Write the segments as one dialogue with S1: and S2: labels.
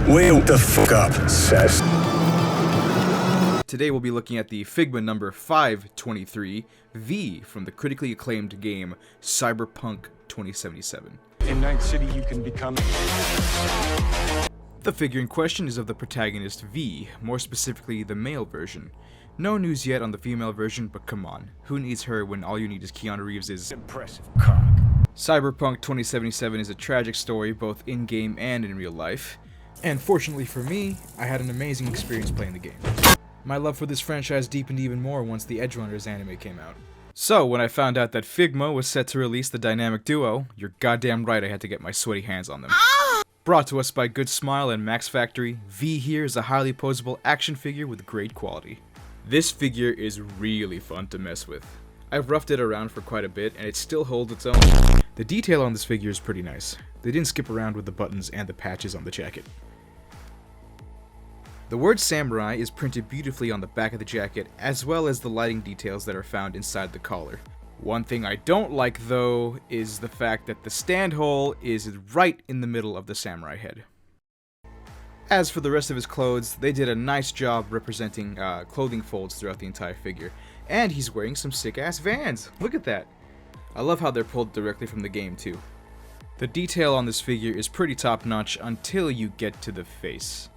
S1: Wake the fuck up, sis.
S2: Today we'll be looking at the Figma number 523 V from the critically acclaimed game Cyberpunk 2077.
S3: In Night City you can become...
S2: The figure in question is of the protagonist V, more specifically the male version. No news yet on the female version, but come on, who needs her when all you need is Keanu Reeves'
S3: impressive cock.
S2: Cyberpunk 2077 is a tragic story both in-game and in real life, and fortunately for me, I had an amazing experience playing the game. My love for this franchise deepened even more once the Edgerunners anime came out. So, when I found out that Figma was set to release the dynamic duo, you're goddamn right I had to get my sweaty hands on them. Brought to us by Good Smile and Max Factory, V here is a highly posable action figure with great quality. This figure is really fun to mess with. I've roughed it around for quite a bit and it still holds its own. The detail on this figure is pretty nice. They didn't skip around with the buttons and the patches on the jacket. The word samurai is printed beautifully on the back of the jacket, as well as the lighting details that are found inside the collar. One thing I don't like, though, is the fact that the stand hole is right in the middle of the samurai head. As for the rest of his clothes, they did a nice job representing clothing folds throughout the entire figure. And he's wearing some sick-ass Vans! Look at that! I love how they're pulled directly from the game, too. The detail on this figure is pretty top-notch until you get to the face.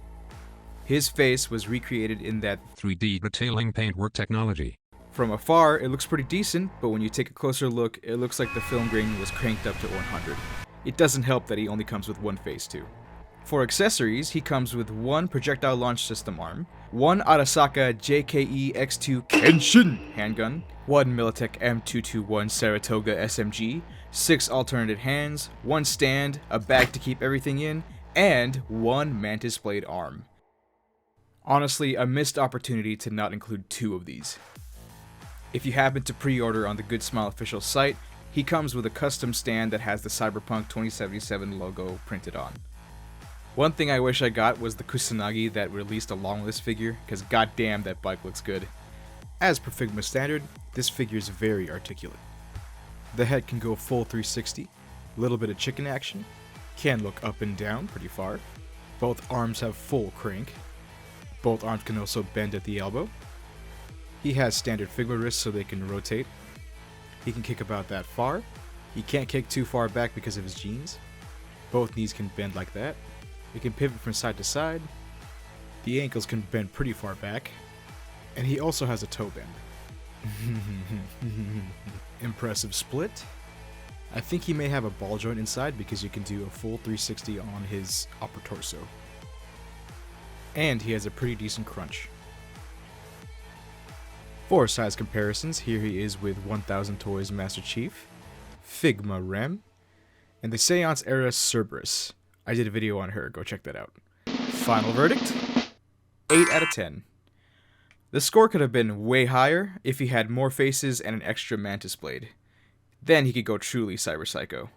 S2: His face was recreated in that
S4: 3D detailing paintwork technology.
S2: From afar, it looks pretty decent, but when you take a closer look, it looks like the film grain was cranked up to 100. It doesn't help that he only comes with one face, too. For accessories, he comes with one projectile launch system arm, one Arasaka JKE X2 Kenshin handgun, one Militech M221 Saratoga SMG, 6 alternate hands, one stand, a bag to keep everything in, and one Mantis Blade arm. Honestly, a missed opportunity to not include 2 of these. If you happen to pre-order on the Good Smile official site, he comes with a custom stand that has the Cyberpunk 2077 logo printed on. One thing I wish I got was the Kusanagi that released along with this figure, because goddamn that bike looks good. As per Figma standard, this figure is very articulate. The head can go full 360, a little bit of chicken action, can look up and down pretty far, both arms have full crank, both arms can also bend at the elbow. He has standard Figma wrists so they can rotate. He can kick about that far. He can't kick too far back because of his jeans. Both knees can bend like that. He can pivot from side to side. The ankles can bend pretty far back. And he also has a toe bend. Impressive split. I think he may have a ball joint inside because you can do a full 360 on his upper torso. And he has a pretty decent crunch. For size comparisons, here he is with 1000 Toys Master Chief, Figma Rem, and the Seance era Cerberus. I did a video on her, go check that out. Final verdict? 8 out of 10. The score could have been way higher if he had more faces and an extra Mantis Blade. Then he could go truly Cyber Psycho.